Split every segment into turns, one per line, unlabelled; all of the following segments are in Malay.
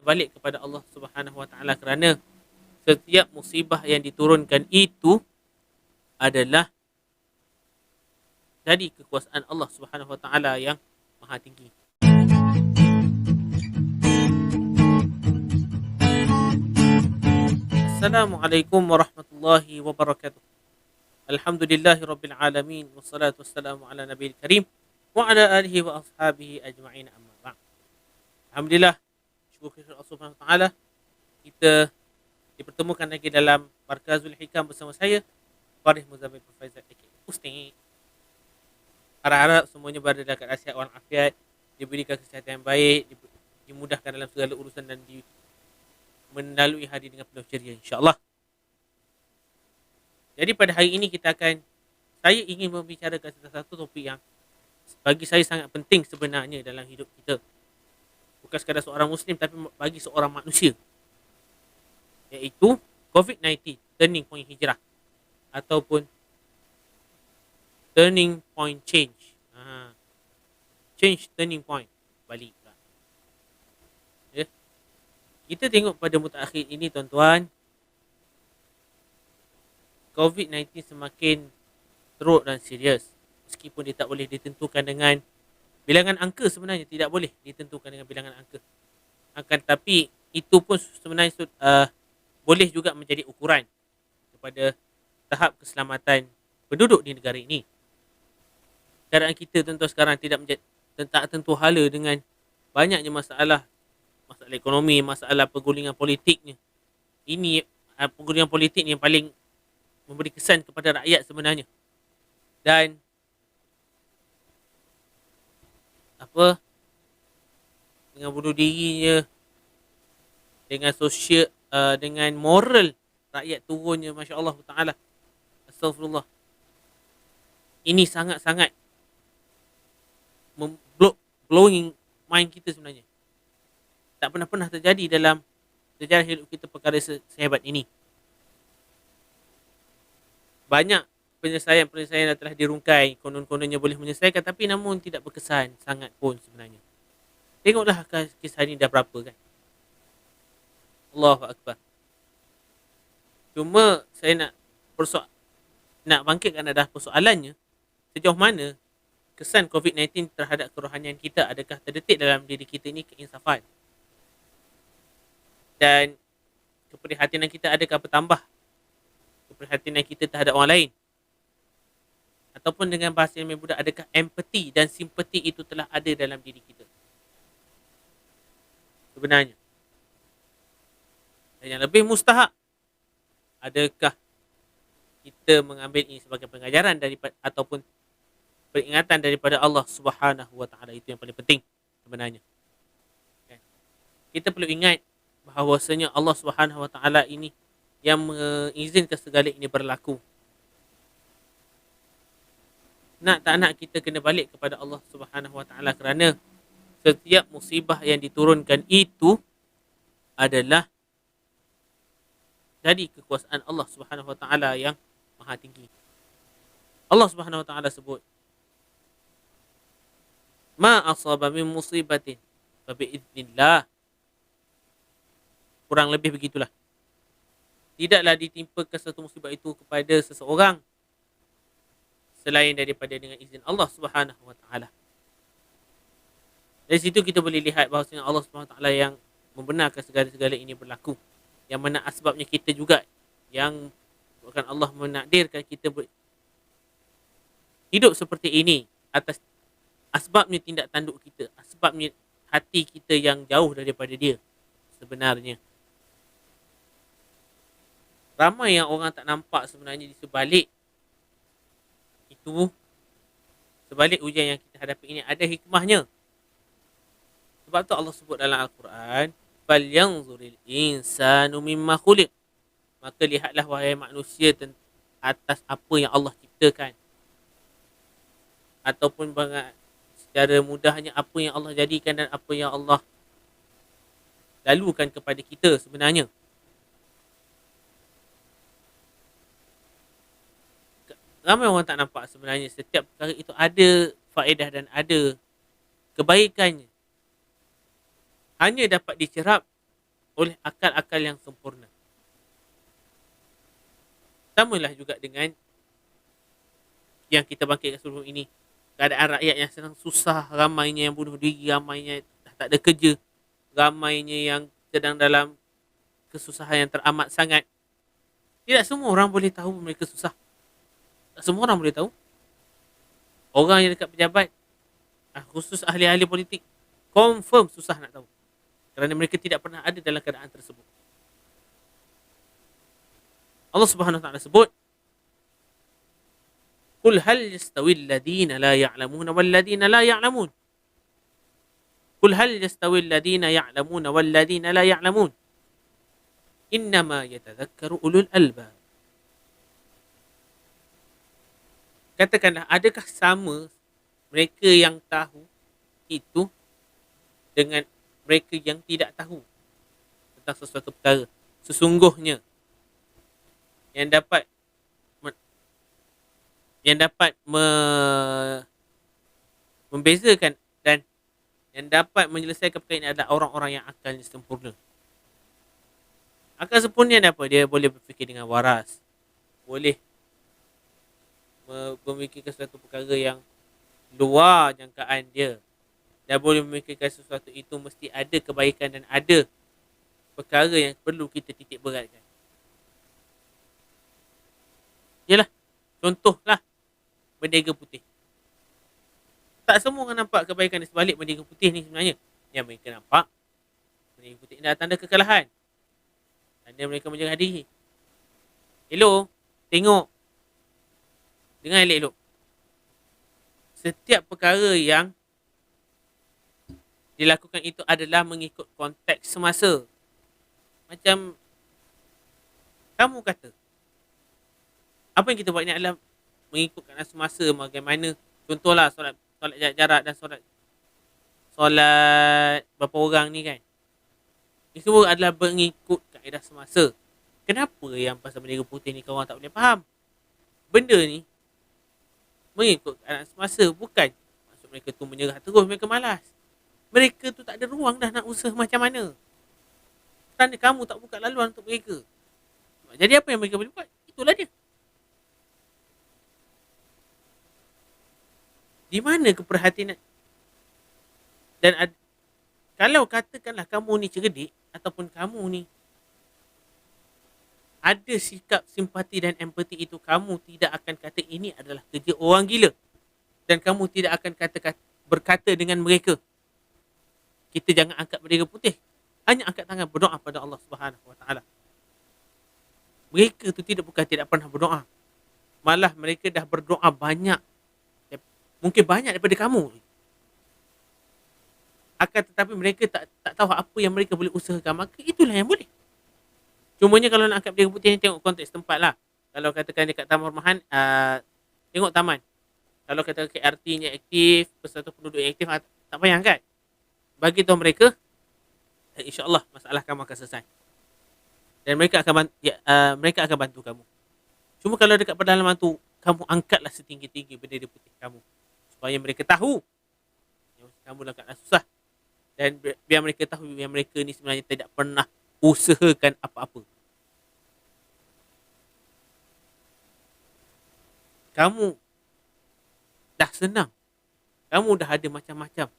balik kepada Allah Subhanahu Wa Taala, kerana setiap musibah yang diturunkan itu adalah dari kekuasaan Allah Subhanahu Wa Taala yang maha tinggi. Assalamualaikum warahmatullahi wabarakatuh. Alhamdulillahi rabbil alamin, wassalatu wassalamu ala nabiyil karim wa ala alihi wa ashabihi ajma'in, amma ba'd. Alhamdulillah, syukur kepada Allah Subhanahu Wa Taala, kita dipertemukan lagi dalam Markazul Hikam bersama saya, Faris Muzammil Faizal aka Ustaz. Harap-harap semuanya berada dalam keadaan sihat walafiat, diberikan kesihatan yang baik, dimudahkan dalam segala urusan dan melalui hari dengan penuh ceria, insya-Allah. Jadi pada hari ini saya ingin membicarakan tentang satu topik yang bagi saya sangat penting sebenarnya dalam hidup kita. Bukan sekadar seorang Muslim, tapi bagi seorang manusia. Iaitu COVID-19, turning point hijrah. Ataupun turning point change. Change turning point. Balik. Ya. Kita tengok pada mutakhir ini, tuan-tuan, COVID-19 semakin teruk dan serius. Meskipun dia tak boleh ditentukan dengan bilangan angka, sebenarnya tidak boleh ditentukan dengan bilangan angka. Akan tetapi itu pun sebenarnya boleh juga menjadi ukuran kepada tahap keselamatan penduduk di negara ini. Keadaan kita tentu sekarang tak tentu hala dengan banyaknya masalah ekonomi, masalah pergulingan politiknya. Ini pergulingan politik ni yang paling memberi kesan kepada rakyat sebenarnya. Dan dengan bunuh dirinya, dengan sosial, dengan moral rakyat turunnya, masya-Allah taala. Astagfirullah. Ini sangat-sangat blowing mind kita sebenarnya. Tak pernah terjadi dalam sejarah hidup kita perkara sehebat ini. Banyak penyelesaian telah dirungkai, konon-kononnya boleh menyelesaikan, tapi namun tidak berkesan sangat pun sebenarnya. Tengoklah kisah ini dah berapa kan. Allahu Akbar. Cuma saya nak bangkitkan adalah persoalannya, sejauh mana kesan COVID-19 terhadap kerohanian kita. Adakah terdetik dalam diri kita ini keinsafan? Dan keprihatinan kita adakah bertambah? Keprihatinan kita terhadap orang lain? Ataupun dengan bahasa yang lebih mudah, adakah empati dan simpati itu telah ada dalam diri kita sebenarnya? Dan yang lebih mustahak, adakah kita mengambil ini sebagai pengajaran ataupun peringatan daripada Allah Subhanahu Wa Taala? Itu yang paling penting sebenarnya. Kita perlu ingat bahawasanya Allah Subhanahu Wa Taala ini yang mengizinkan segala ini berlaku. Tak nak kita kena balik kepada Allah Subhanahu Wa Taala, kerana setiap musibah yang diturunkan itu adalah dari kekuasaan Allah Subhanahu Wa Taala yang maha tinggi. Allah Subhanahu Wa Taala sebut, ma asaba min musibatin fa bi'iznillah. Kurang lebih begitulah. Tidaklah ditimpakan satu musibah itu kepada seseorang selain daripada dengan izin Allah Subhanahu Wa Taala. Dari situ kita boleh lihat bahawasanya Allah Subhanahu Wa Taala yang membenarkan segala-segala ini berlaku. Yang mana asbabnya kita juga yang bukan Allah menakdirkan kita hidup seperti ini atas asbabnya tindak tanduk kita, asbabnya hati kita yang jauh daripada Dia sebenarnya. Ramai yang orang tak nampak sebenarnya di sebalik itu, sebalik ujian yang kita hadapi ini ada hikmahnya. Sebab tu Allah sebut dalam Al-Quran, falyanzuril insanu mimma khuliq. Maka lihatlah wahai manusia atas apa yang Allah ciptakan. Ataupun secara mudahnya apa yang Allah jadikan dan apa yang Allah lalukan kepada kita sebenarnya. Ramai orang tak nampak sebenarnya setiap perkara itu ada faedah dan ada kebaikannya. Hanya dapat dicerap oleh akal-akal yang sempurna. Samalah juga dengan yang kita bangkitkan sebelum ini. Keadaan rakyat yang sedang susah, ramainya yang bunuh diri, ramainya dah tak ada kerja, ramainya yang sedang dalam kesusahan yang teramat sangat. Tidak semua orang boleh tahu mereka susah. Tak semua orang boleh tahu. Orang yang dekat pejabat, khusus ahli-ahli politik, confirm susah nak tahu. Kerana mereka tidak pernah ada dalam keadaan tersebut. Allah Subhanahu Wa Taala sebut, "Qul hal yastawi alladhina la ya'lamuna wal ladhina la ya'lamun." Qul hal yastawi alladhina ya'lamuna wal ladhina la ya'lamun. Innama yatadhakkaru ulul albab. Katakanlah, adakah sama mereka yang tahu itu dengan mereka yang tidak tahu tentang sesuatu perkara? Sesungguhnya yang dapat membezakan dan yang dapat menyelesaikan perkara ini adalah orang-orang yang akalnya sempurna. Akal sempurna ni apa? Dia boleh berfikir dengan waras, boleh memikirkan sesuatu perkara yang luar jangkaan dia, dan boleh memikirkan sesuatu itu mesti ada kebaikan dan ada perkara yang perlu kita titik beratkan. Yalah, contohlah bendera putih. Tak semua orang nampak kebaikan di sebalik bendera putih ni sebenarnya. Yang mereka nampak, bendera putih ni adalah tanda kekalahan, tanda mereka menjaga diri. Elok, tengok, dengar elok-elok. Setiap perkara yang dilakukan itu adalah mengikut konteks semasa. Macam kamu kata, apa yang kita buat ni adalah mengikut keadaan semasa. Bagaimana, contohlah solat jarak dan solat berapa orang ni kan. Ini semua adalah mengikut kaedah semasa. Kenapa yang pasal bendera putih ni korang tak boleh faham? Benda ni mengikut keadaan semasa. Bukan maksud mereka tu menyerah terus, mereka malas. Mereka tu tak ada ruang dah nak usaha macam mana. Kerana kamu tak buka laluan untuk mereka. Jadi apa yang mereka boleh buat? Itulah dia. Di mana keperhatian? Dan kalau katakanlah kamu ni cerdik, ataupun kamu ni ada sikap simpati dan empati itu, kamu tidak akan kata ini adalah kerja orang gila. Dan kamu tidak akan berkata dengan mereka, kita jangan angkat bendera putih. Hanya angkat tangan berdoa pada Allah Subhanahu Wa Taala. Mereka tu bukan tidak pernah berdoa. Malah mereka dah berdoa banyak. Mungkin banyak daripada kamu. Akan tetapi mereka tak tahu apa yang mereka boleh usahakan. Maka itulah yang boleh. Cumanya kalau nak angkat bendera putih ni, tengok konteks tempat lah. Kalau katakan dekat Taman Rumahan, tengok taman. Kalau kata KRT-nya aktif, persatuan penduduk yang aktif, tak payah angkat. Bagi tahu mereka, insyaAllah masalah kamu akan selesai. Dan mereka akan bantu kamu. Cuma kalau dekat pedalaman tu, kamu angkatlah setinggi-tinggi bendera putih kamu. Supaya mereka tahu yang kamu dalam keadaan susah. Dan biar mereka tahu yang mereka ni sebenarnya tidak pernah usahakan apa-apa. Kamu dah senang. Kamu dah ada macam-macam.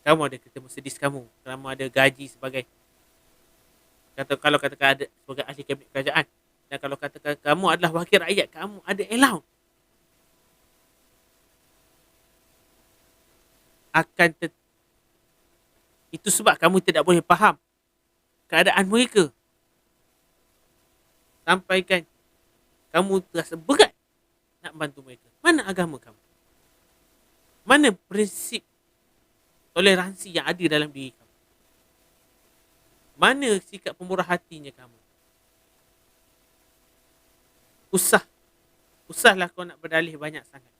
Kamu ada kereta Mercedes kamu. Kamu ada gaji sebagai, kalau katakan ada sebagai ahli kabinet kerajaan. Dan kalau katakan kamu adalah wakil rakyat, kamu ada allowance. Itu sebab kamu tidak boleh faham keadaan mereka. Sampaikan kamu terasa berat nak bantu mereka. Mana agama kamu? Mana prinsip toleransi yang ada dalam diri kamu? Mana sikap pemurah hatinya kamu? Usahlah kau nak berdalih banyak sangat.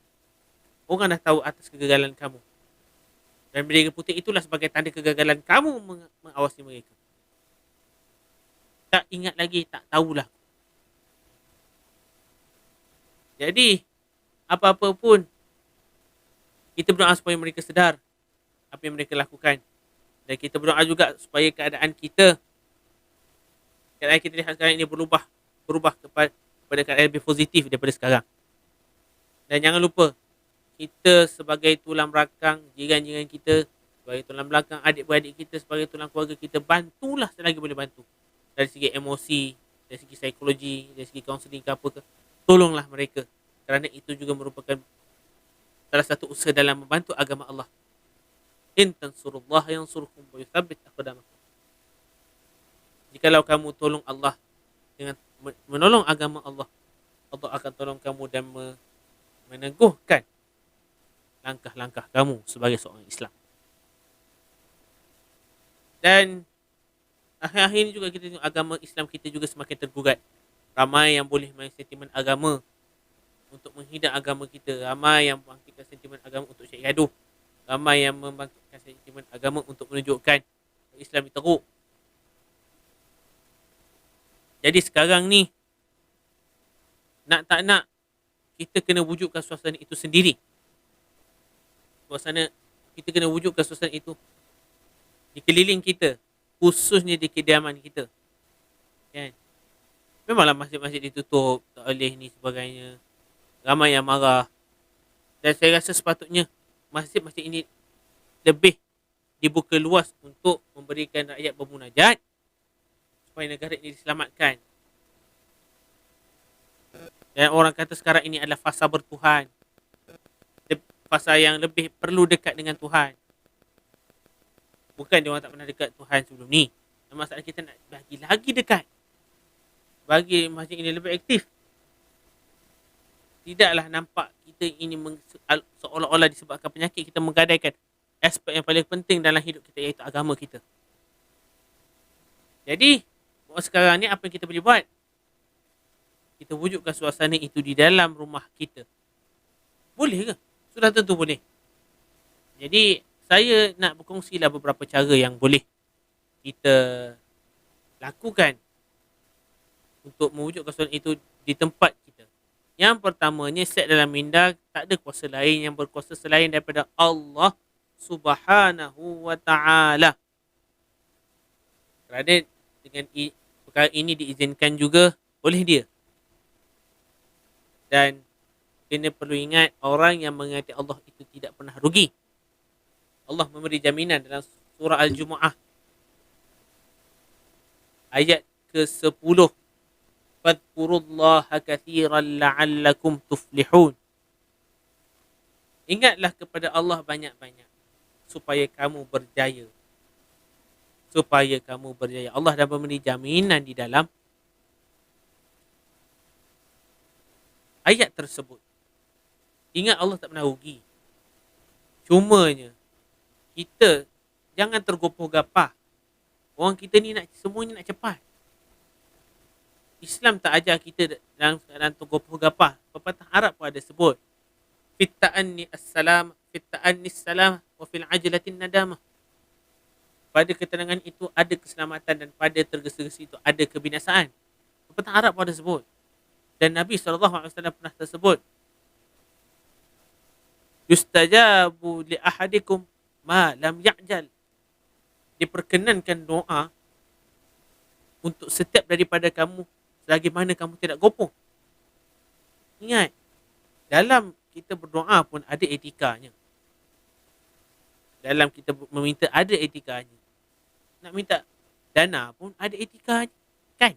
Orang dah tahu atas kegagalan kamu. Dan bendera putih itulah sebagai tanda kegagalan kamu mengawasi mereka. Tak ingat lagi, tak tahulah. Jadi, apa-apa pun, kita berdoa supaya mereka sedar apa yang mereka lakukan. Dan kita berdoa juga supaya keadaan kita lihat sekarang ini berubah kepada keadaan lebih positif daripada sekarang. Dan jangan lupa, kita sebagai tulang belakang jiran-jiran kita, sebagai tulang belakang adik-beradik kita, sebagai tulang keluarga kita, bantulah selagi boleh bantu. Dari segi emosi, dari segi psikologi, dari segi kaunseling ke apa ke, tolonglah mereka. Kerana itu juga merupakan salah satu usaha dalam membantu agama Allah. In tansurullah yansurkum wa yuthabbit aqdamakum. Jikalau kamu tolong Allah dengan menolong agama Allah, Allah akan tolong kamu dan meneguhkan langkah-langkah kamu sebagai seorang Islam. Dan akhir-akhir ini juga kita tengok agama Islam kita juga semakin tergugat. Ramai yang boleh main sentimen agama untuk menghina agama kita. Ramai yang membangkitkan sentimen agama untuk syed gaduh. Ramai yang membangkitkan sentimen agama untuk menunjukkan Islam diteruk. Jadi sekarang ni, nak tak nak, kita kena wujudkan suasana itu sendiri. Kita kena wujudkan suasana itu di keliling kita, khususnya di kediaman kita. Kan? Memanglah masjid-masjid ditutup, tak boleh ni sebagainya. Ramai yang marah. Dan saya rasa sepatutnya masjid-masjid ini lebih dibuka luas untuk memberikan rakyat bermunajat supaya negara ini diselamatkan. Dan orang kata sekarang ini adalah fasa bertuhan. Fasa yang lebih perlu dekat dengan Tuhan. Bukan dia orang tak pernah dekat Tuhan sebelum ni. Masalah kita nak bagi lagi dekat. Bagi masjid ini lebih aktif. Tidaklah nampak kita ini seolah-olah disebabkan penyakit kita menggadaikan aspek yang paling penting dalam hidup kita, iaitu agama kita. Jadi sekarang ni apa yang kita boleh buat? Kita wujudkan suasana itu di dalam rumah kita. Boleh ke? Sudah tentu boleh. Jadi saya nak berkongsilah beberapa cara yang boleh kita lakukan untuk mewujudkan suasana itu di tempat kita. Yang pertamanya, set dalam minda, tak ada kuasa lain yang berkuasa selain daripada Allah Subhanahu wa ta'ala. Kerana dengan perkara ini diizinkan juga oleh dia. Dan kena perlu ingat, orang yang mengingati Allah itu tidak pernah rugi. Allah memberi jaminan dalam surah Al-Jumu'ah ayat ke-10. Fadhkurullaha kathiran la'allakum tuflihun. Ingatlah kepada Allah banyak-banyak supaya kamu berjaya. Supaya kamu berjaya. Allah dah memberi jaminan di dalam ayat tersebut. Ingat, Allah tak pernah rugi. Cumanya kita jangan tergopoh gapah. Orang kita ni semuanya nak cepat. Islam tak ajar kita dalam keadaan tergopoh gapah. Pepatah Arab pun ada sebut, fit ta'anni as-salam, wa fil ajlatin nadamah. Pada ketenangan itu ada keselamatan, dan pada tergesa-gesa itu ada kebinasaan. Pepatah Arab pun ada sebut. Dan Nabi SAW pernah tersebut, yustajabu li ahadikum ma lam ya'jal. Diperkenankan doa untuk setiap daripada kamu selagi mana kamu tidak gopoh. Ingat, dalam kita berdoa pun ada etikanya. Dalam kita meminta ada etikanya. Nak minta dana pun ada etikanya. Kan?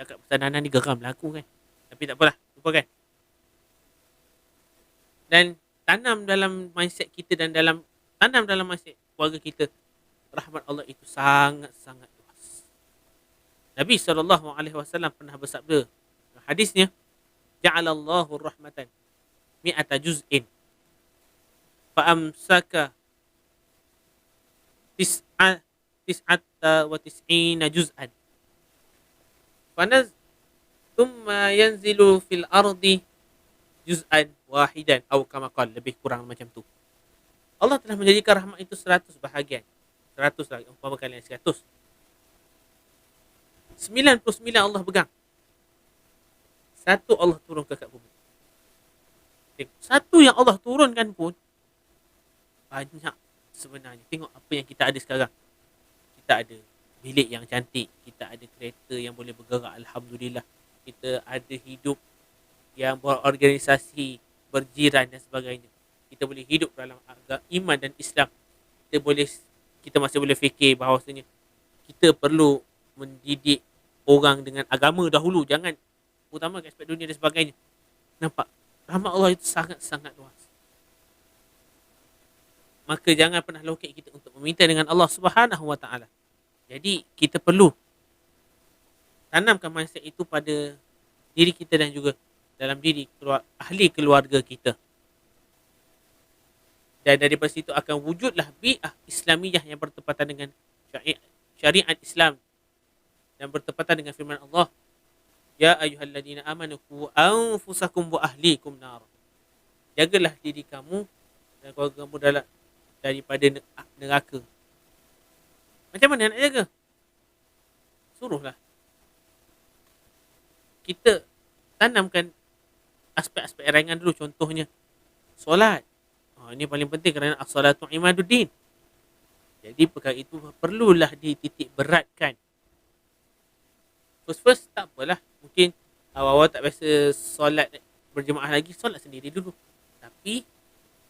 Cakap pasal dana ni geram lah aku kan. Tapi tak apalah, lupakan. Dan tanam dalam mindset kita dan tanam dalam mindset keluarga kita, rahmat Allah itu sangat-sangat luas. Nabi SAW pernah bersabda, hadisnya, ja'alallahu rahmatan mi'ata juz'in fa'amsaka tis'ata wa tis'ina juz'an thumma yanzilu fil ardi juz'an wahidan atau kama qala, lebih kurang macam tu. Allah telah menjadikan rahmat itu 100 bahagian. 100 lagi, umpama kalian 100. 99 Allah pegang. Satu Allah turunkan kat bumi. Satu yang Allah turunkan pun banyak. sebenarnya. Tengok apa yang kita ada sekarang. Kita ada bilik yang cantik, kita ada kereta yang boleh bergerak, alhamdulillah. Kita ada hidup yang berorganisasi, berjiran dan sebagainya. Kita boleh hidup dalam iman dan Islam. Kita boleh, kita masih boleh fikir bahawasanya kita perlu mendidik orang dengan agama dahulu, jangan utamakan aspek dunia dan sebagainya. Nampak? Rahmat Allah itu sangat-sangat luas. Maka jangan pernah lokek kita untuk meminta dengan Allah Subhanahu Wa Taala. Jadi kita perlu tanamkan mindset itu pada diri kita dan juga dalam diri ahli keluarga kita. Dan daripada situ akan wujudlah bi'ah Islamiyah yang bertepatan dengan syariat Islam dan bertepatan dengan firman Allah, ya ayyuhalladzina amanu qu anfusakum wa ahlikum nar. Jagalah diri kamu dan keluarga kamu daripada neraka. Macam mana nak jaga? Suruhlah kita tanamkan aspek-aspek ringan dulu. Contohnya solat. Ini paling penting kerana as-salatu imaduddin. Jadi perkara itu perlulah dititik beratkan. First tak apalah. Mungkin awal-awal tak biasa solat berjemaah lagi, solat sendiri dulu. Tapi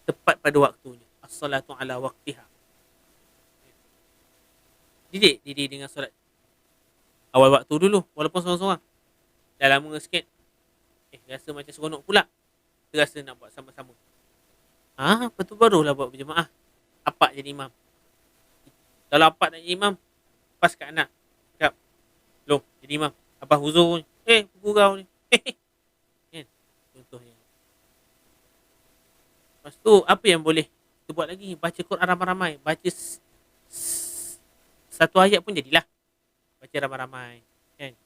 tepat pada waktunya. As-salatu ala waqtiha. Didik diri dengan solat awal waktu dulu, walaupun seorang-seorang. Dah lama sikit, rasa macam seronok pula. Terasa nak buat sama-sama. Lepas tu barulah buat berjemaah. Apak jadi imam. Kalau apak nak jadi imam, pas kat anak. Cakap, loh, jadi imam. Abah huzur ni. Gurau ni. Kan? Contohnya. Lepas tu, apa yang boleh kita buat lagi? Baca Quran ramai-ramai. Baca satu ayat pun jadilah. Baca ramai-ramai. Kan?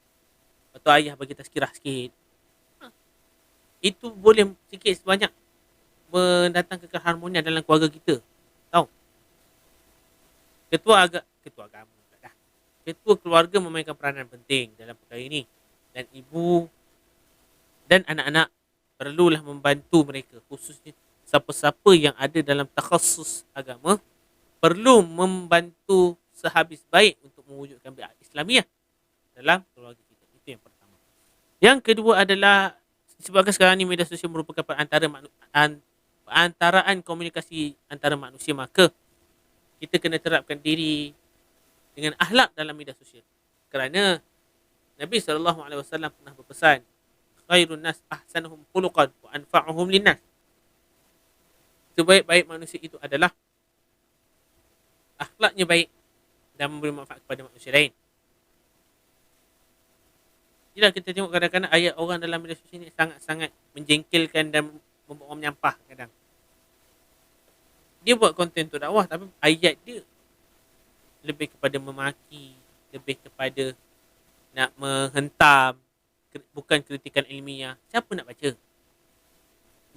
Lepas tu ayah bagi tazkirah sikit. Itu boleh sikit sebanyak mendatangkan keharmonian dalam keluarga kita. Tahu? Ketua agama dah. Ketua keluarga memainkan peranan penting dalam perkara ini. Dan ibu dan anak-anak perlulah membantu mereka. Khususnya siapa-siapa yang ada dalam takhasus agama perlu membantu sehabis baik untuk mewujudkan bi'ah Islamiyah dalam keluarga kita. Itu yang pertama. Yang kedua adalah sebabkan sekarang ni media sosial merupakan perantaraan komunikasi antara manusia, maka kita kena terapkan diri dengan akhlak dalam media sosial. Kerana Nabi SAW pernah berpesan, khairun nas ahsanuhum khuluqan wa anfa'uhum linnas. Sebaik-baik manusia itu adalah akhlaknya baik dan memberi manfaat kepada manusia lain. Jadi kita tengok kadang-kadang ayat orang dalam media sosial ini sangat-sangat menjengkelkan dan membuat orang menyampah kadang. Dia buat konten untuk dakwah tapi ayat dia lebih kepada memaki, lebih kepada nak menghentam, bukan kritikan ilmiah. Siapa nak baca?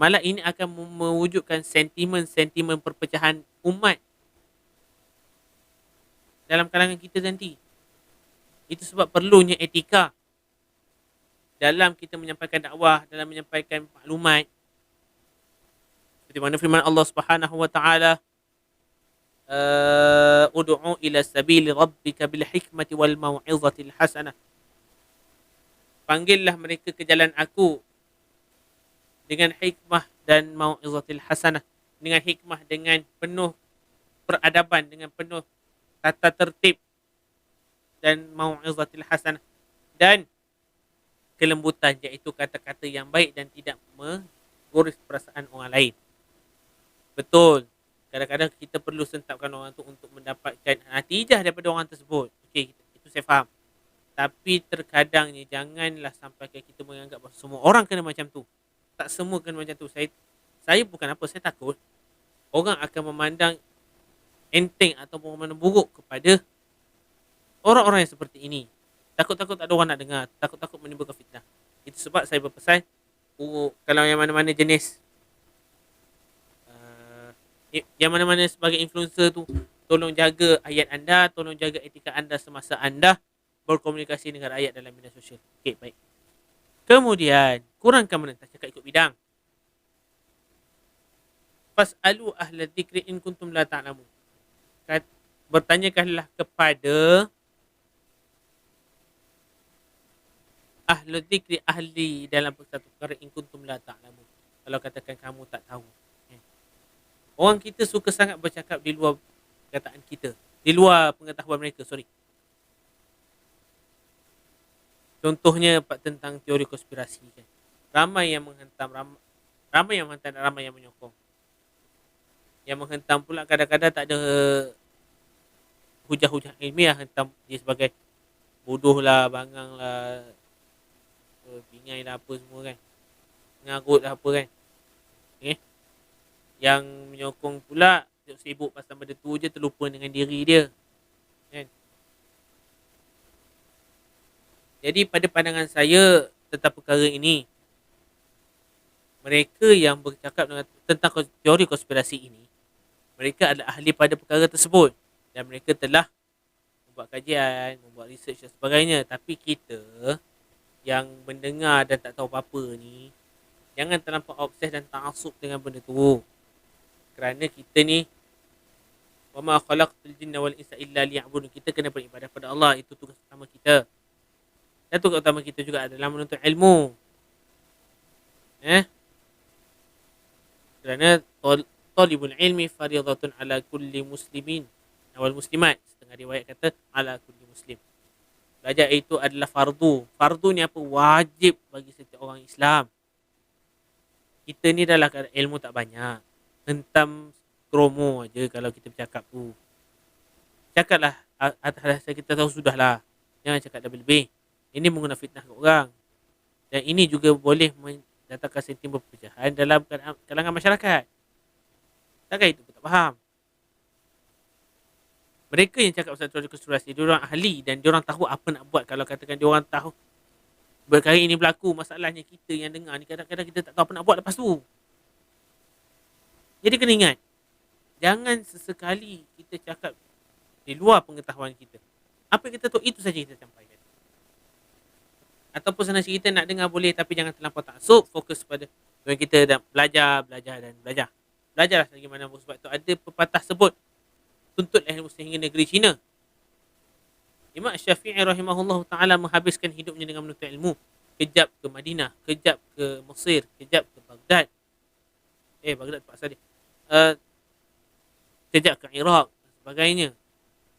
Malah ini akan mewujudkan sentimen-sentimen perpecahan umat dalam kalangan kita nanti. Itu sebab perlunya etika dalam kita menyampaikan dakwah, dalam menyampaikan maklumat. Seperti mana firman Allah Subhanahu Wa Taala, ud'u ila sabili rabbika bil hikmati wal mau'izatil hasanah. Panggillah mereka ke jalan aku dengan hikmah dan mau'izatil hasanah. Dengan hikmah, dengan penuh peradaban, dengan penuh tata tertib, dan mau'izatil hasanah, dan kelembutan, iaitu kata-kata yang baik dan tidak menggores perasaan orang lain. Betul, kadang-kadang kita perlu sentapkan orang tu untuk mendapatkan natijah daripada orang tersebut. Okey, itu saya faham. Tapi terkadangnya janganlah sampai kita menganggap bahawa semua orang kena macam tu. Tak semua kena macam tu. Saya bukan apa, saya takut orang akan memandang enteng ataupun memandang buruk kepada orang-orang yang seperti ini. Takut-takut tak ada orang nak dengar, takut-takut menimbulkan fitnah. Itu sebab saya berpesan, kalau yang mana-mana jenis, yang mana-mana sebagai influencer tu, tolong jaga ayat anda, tolong jaga etika anda semasa anda berkomunikasi dengan rakyat dalam media sosial. Okey, baik. Kemudian, kurangkan menentang, cakap ikut bidang. Fas'alu ahla dzikri in kuntum la ta'lamun. bertanyakanlah kepada ahlu dzikri, ahli dalam satu perkara, in kuntum la ta'lamun. Kalau katakan kamu tak tahu. Orang kita suka sangat bercakap di luar perkataan kita, di luar pengetahuan mereka, sorry. Contohnya tentang teori konspirasi kan. Ramai yang menghentam, ramai yang menghentam dan ramai yang menyokong. Yang menghentam pula kadang-kadang tak ada hujah-hujah ilmiah, hentam dia sebagai bodoh lah, bangang lah, bingai lah, apa semua kan, ngarut lah apa kan. Okay. Yang menyokong pula sibuk pasal benda tu je, terlupa dengan diri dia kan. Jadi pada pandangan saya tentang perkara ini, mereka yang bercakap tentang teori konspirasi ini, mereka adalah ahli pada perkara tersebut dan mereka telah membuat kajian, membuat research dan sebagainya. Tapi kita yang mendengar dan tak tahu apa-apa ni, jangan terlampau obses dan ta'assub dengan benda tu. Kerana kita ni, wa ma khalaqtul jinna wal insa illa liya'budun, kita kena beribadah pada Allah, itu tugas utama kita. Dan tugas utama kita juga adalah menuntut ilmu. Kerana talibul ilmi faridatun ala kulli muslimin wal muslimat. Setengah riwayat kata ala kulli muslim. Belajar itu adalah fardu. Fardu ni apa? Wajib bagi setiap orang Islam. Kita ni dah lah ilmu tak banyak. Hentam kromo aja kalau kita bercakap tu. Cakaplah atas kita tahu sudahlah. Jangan cakap lebih-lebih. Ini menggunakan fitnah ke orang. Dan ini juga boleh mendatangkan sentimen perpecahan dalam kalangan masyarakat. Takkan itu pun tak faham. Mereka yang cakap pasal teori konspirasi, dia orang ahli dan dia orang tahu apa nak buat. Kalau katakan dia orang tahu perkara ini berlaku, masalahnya kita yang dengar ni kadang-kadang kita tak tahu apa nak buat lepas tu. Jadi kena ingat, jangan sesekali kita cakap di luar pengetahuan kita. Apa yang kita tahu itu saja kita sampaikan. Ataupun senang cerita nak dengar boleh, tapi jangan terlampau taksub, fokus pada yang kita dah belajar. Belajarlah bagaimana, sebab tu ada pepatah sebut, tuntutlah ilmu sehingga negeri China. Imam Syafi'i rahimahullah ta'ala menghabiskan hidupnya dengan menuntut ilmu. Kejap ke Madinah, kejap ke Mesir, kejap ke Baghdad. Baghdad tempat asal dia. Kejap ke Iraq dan sebagainya.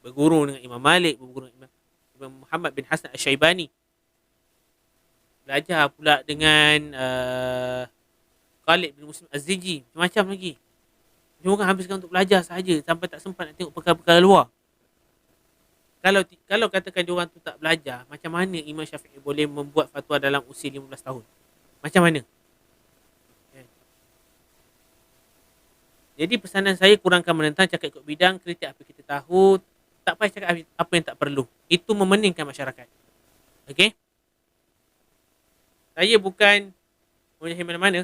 Berguru dengan Imam Malik, berguru dengan Imam Muhammad bin Hasan Al-Syaibani. Belajar pula dengan Khalid bin Muslim Az-Ziji, macam-macam lagi. Dia orang habiskan untuk belajar sahaja sampai tak sempat nak tengok perkara-perkara luar. Kalau katakan dia orang tu tak belajar, macam mana Imam Syafi'i boleh membuat fatwa dalam usia 15 tahun? Macam mana? Jadi pesanan saya, kurangkan menentang, cakap ikut bidang, kritik apa kita tahu, tak payah cakap apa yang tak perlu. Itu memeningkan masyarakat. Okey? Saya bukan menjahil mana-mana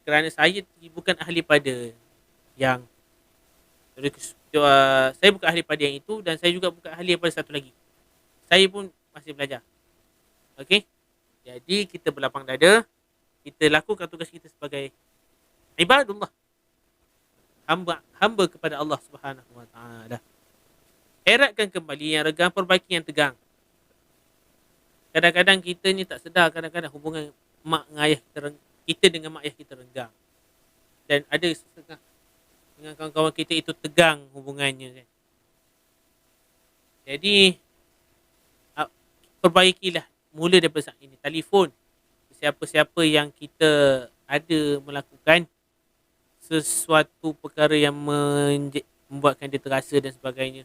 kerana saya bukan ahli pada yang saya bukan ahli pada yang itu, dan saya juga bukan ahli pada satu lagi. Saya pun masih belajar. Okey? Jadi kita berlapang dada, kita lakukan tugas kita sebagai ibadullah. Hamba kepada Allah Subhanahu Wa Taala. Eratkan kembali yang regang, perbaiki yang tegang. Kadang-kadang kita ni tak sedar, kadang-kadang hubungan mak dengan ayah kita dengan mak ayah kita renggang. Dan ada setengah dengan kawan-kawan kita itu tegang hubungannya kan. Jadi perbaikilah mula daripada saat ini. Telefon siapa-siapa yang kita ada melakukan sesuatu perkara yang membuatkan dia terasa dan sebagainya,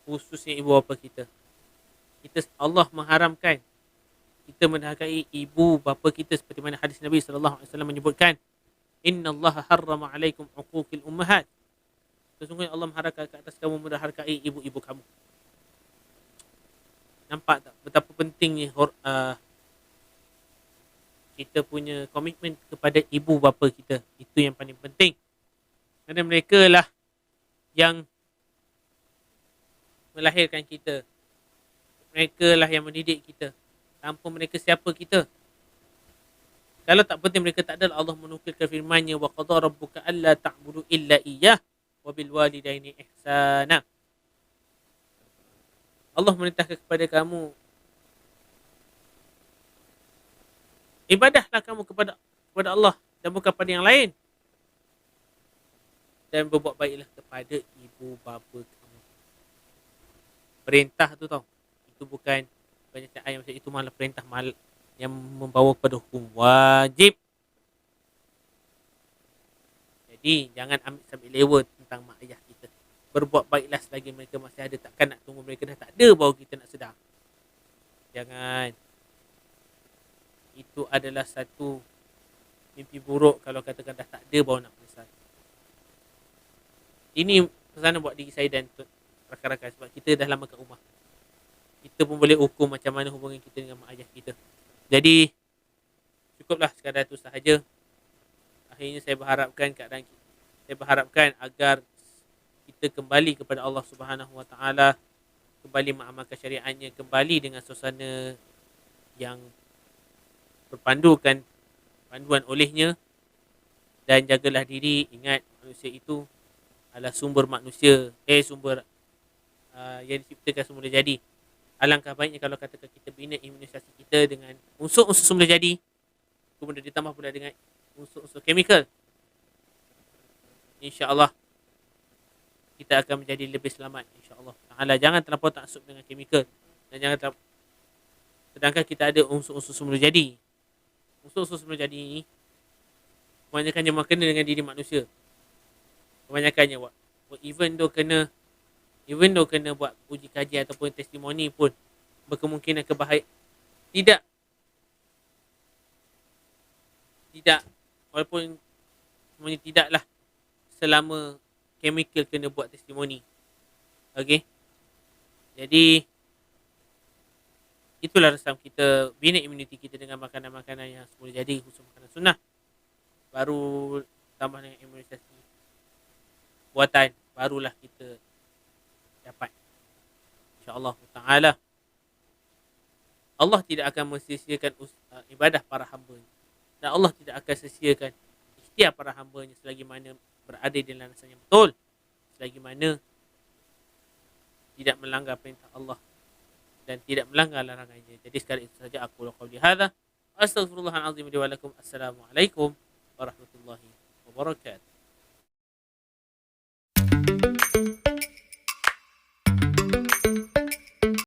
khususnya ibu bapa kita. Allah mengharamkan kita mendahului ibu bapa kita, seperti mana hadis Nabi sallallahu alaihi wasallam menyebutkan, innallaha harrama alaikum uquqil ummahat. Sesungguhnya Allah mengharamkan ke atas kamu mendahului ibu-ibu kamu. Nampak tak betapa pentingnya kita punya komitmen kepada ibu bapa kita. Itu yang paling penting. Kerana mereka lah yang melahirkan kita. Mereka lah yang mendidik kita. Tanpa mereka, siapa kita? Kalau tak penting mereka tak ada, Allah menukilkan firman-Nya, wa qadara rabbuka alla ta'budu illa iyyah wa bil walidaini ihsana. Allah memerintahkan kepada kamu, ibadahlah kamu kepada Allah dan bukan pada yang lain, dan berbuat baiklah kepada ibu bapa kamu. Perintah tu tau, itu bukan banyak ayat macam itu, malah perintah yang membawa kepada hukum wajib. Jadi jangan ambil sambil lewa tentang mak ayah kita. Berbuat baiklah selagi mereka masih ada. Takkan nak tunggu mereka dah tak ada baru kita nak sedar. Jangan. Itu adalah satu mimpi buruk kalau katakan dah tak ada baru nak menyesal. Ini pesanan buat diri saya dan rakan-rakan, sebab kita dah lama kat rumah. Kita pun boleh ukur macam mana hubungan kita dengan mak ayah kita. Jadi cukuplah sekadar itu sahaja. Akhirnya saya berharapkan agar kita kembali kepada Allah Subhanahu Wa Taala, kembali mengamalkan syariatnya, kembali dengan suasana yang berpandukan panduan olehnya, dan jagalah diri. Ingat, manusia itu adalah sumber manusia, yang diciptakan semula jadi. Alangkah baiknya kalau katakan kita bina imunisasi kita dengan unsur-unsur semula jadi, kemudian ditambah pula dengan unsur-unsur chemical. InsyaAllah kita akan menjadi lebih selamat, insyaAllah ta'ala. Jangan terlampau taksub dengan chemical, dan jangan sedangkan kita ada unsur-unsur semula jadi. Unsur-unsur semula jadi ini kebanyakannya memang kena dengan diri manusia. Kebanyakannya even though kena buat uji kajian ataupun testimoni pun, berkemungkinan tidak walaupun semuanya tidaklah selama chemical kena buat testimoni. Okey. Jadi itulah resam kita bina imuniti kita dengan makanan-makanan yang semula jadi, khusus makanan sunnah. Baru tambah dengan imunisasi buatan, barulah kita dapat, insya-Allah taala. Allah tidak akan mensia-siakan ibadah para hamba, dan Allah tidak akan sia-siakan ikhtiar para hamba-Nya selagi mana berada di landasan yang betul, selagi mana tidak melanggar perintah Allah dan tidak melanggar larangannya. Jadi sekali itu saja aku qauli hadza, astaghfirullahal azim li wa lakum. Assalamualaikum warahmatullahi wabarakatuh.